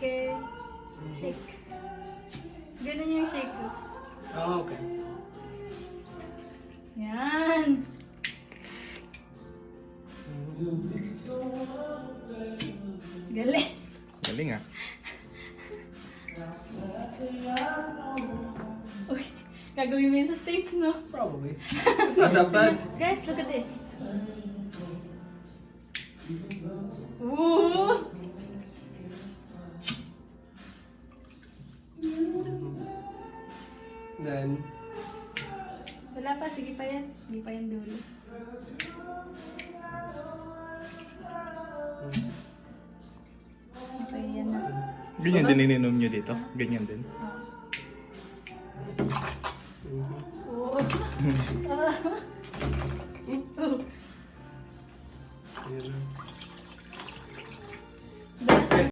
Okay. Shake. Ganun yung shake ko. Oh, okay. Yan. Galing. Galing ah. Uy, gagawin mo yun sa States, no? Probably. It's not that bad. Guys, look at this. Ooh. Then, Wala pa, sige pa yan. Hindi pa yan dulo. Hindi pa yan na. Ganyan din ininom nyo dito? Ganyan din? Oo. Oo. yun.